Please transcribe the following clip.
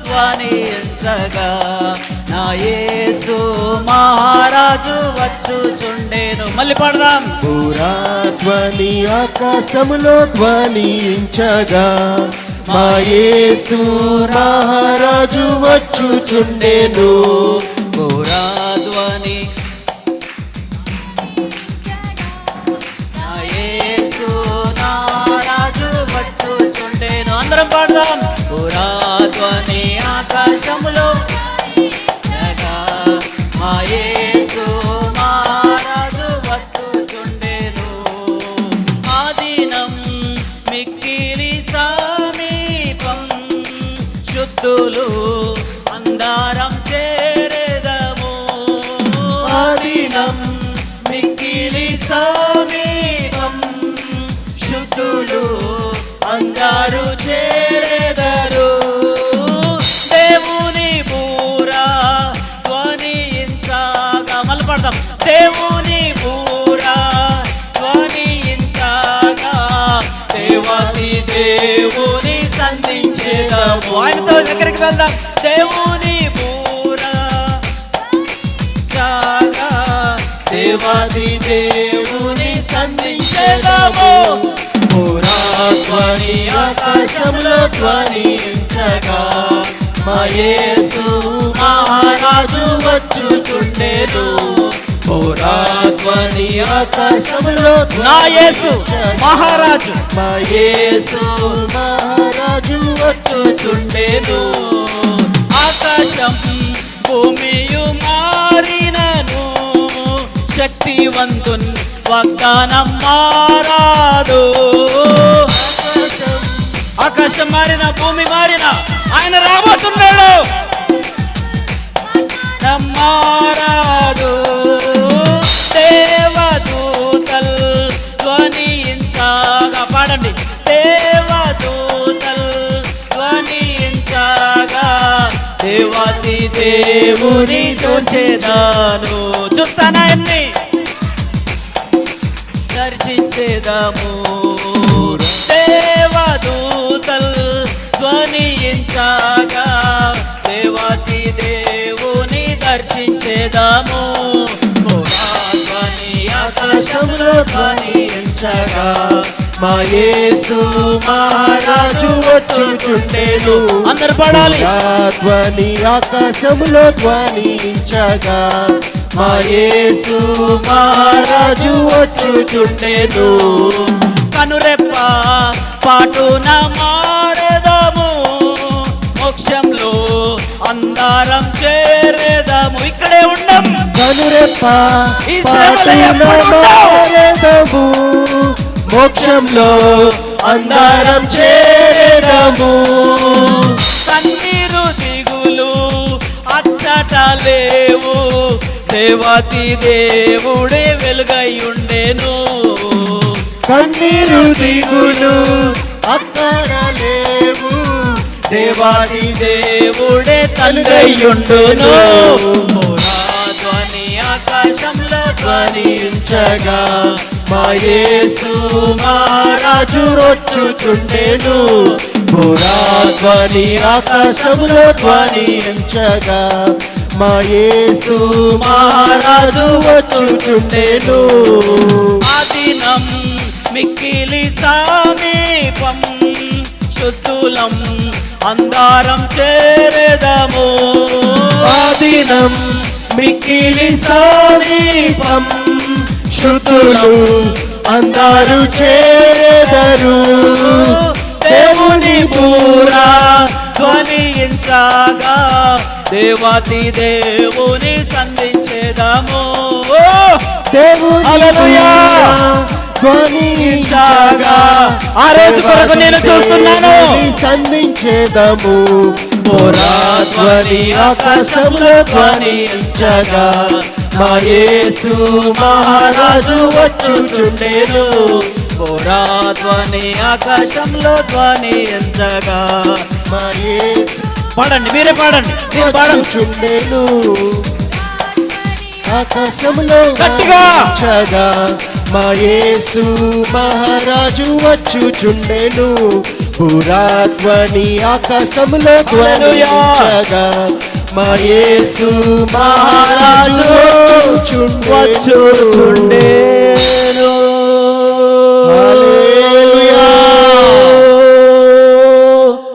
ధ్వనించగా నా యేసు మహారాజు వచ్చుచుండెను. మళ్ళీ పాడదాం. బూరాధ్వని ఆకాశములో ధ్వనించగా మా యేసు మహారాజు వచ్చుచుండెను. బూరాధ్వని నా యేసు మహారాజు వచ్చుచుండెను. అందరం పాడదాం. బూరాధ్వని ఆకాశములో మా యేసు మహారాజు వచ్చుచుండెను. ఆ దినం మిక్కిలి సమీపం శుద్ధులు అందారం చేరెదము. ఆ దినం మిక్కిలి సమీపం శుద్ధులు అందరూ చేరెదరు. దేవుని బూరా ధ్వనించగా మళ్ళీ పడదాం. దేవుని బూరా ధ్వనించగా దేవాది దేవుని సంధించేదాము. ఆయనతో దగ్గరికి వెళ్దాం. దేవుని బూరా చాగా దేవాది దేవుని సంధించేదాము. బూరాధ్వని ఆకాశములో ధ్వనించగా మా యేసు మహారాజు వచ్చుచుండెను. బూరాధ్వని ఆకాశములో నా యేసు మహారాజు మా యేసు మహారాజు వచ్చుచుండెను. ఆకాశం భూమియు మారినను శక్తివంతున్ వాగ్దానం మారాదు. ఆకాశం మారిన భూమి మారిన ఆయన రాబోతున్నాడు. మారాదు. దేవదూతల్ ధ్వనించగా పాడండి. దేవదూతల్ ధ్వనించగా దేవాతి దేవుని చూసేదాను. చూస్తానాయన్ని దర్శించేదాము. దేవదూతల్ ధ్వనించగా దేవాతి దేవుని దర్శించేదాము. ధ్వని ఆకాశములో ధ్వనించగా మా యేసు మహారాజు వచ్చుచుండెను. అందరు పాడాలి. ధ్వని ఆకాశములో ధ్వనించగా మా యేసు మహారాజు వచ్చుచుండెను. కనురెప్ప పాటున మారెదము. మోక్షంలో అందారం చేరేదము. ఇక్కడే ఉండం. కనురెప్ప ఈ శ్రమలో ఎప్పుడు మారెదము. మోక్షంలో అందారం చేరేదము. కన్నీరు దిగులు అచ్చట లేవు. దేవాతి దేవుడే వెలుగై ఉండెను. కన్నీరు దిగులు అక్కడ లేవు. దేవాతి దేవుడే తండ్రయ్యుండును. ధ్వని ఆకాశంలో ధ్వనించగా మా యేసు మహారాజు వచ్చుచుండెను. బూరాధ్వని ఆకాశంలో ధ్వనించగా మా యేసు మహారాజు వచ్చుచుండెను. ఆ దినం మిక్కిలి సమీపం శుద్ధులం అందారం చేరెదము. ఆ దినం మిక్కిలి సమీపం శుద్ధులు అందరూ చేరెదరు. దేవుని బూరా ధ్వనించగా దేవాతి దేవుని సంధించేదాము. దేవుని ధ్వనించగా ఆ రోజు కొరకు నేను చూస్తున్నాను. సంధించేదము. ధ్వని ఆకాశంలో ధ్వనించగా మా యేసు మహారాజు వచ్చుచుండెను. ధ్వని ఆకాశంలో ధ్వనించగా మా యేసు పాడండి. మీరే పాడండి. వచ్చుచుండెను. ఆకాశంలో గట్టిగా. ఆడించగా మా యేసు మహారాజు వచ్చుచుండెను పురాధ్వని ఆకాశంలో ధ్వనించగా మా యేసు మహారాజు వచ్చుచుండెను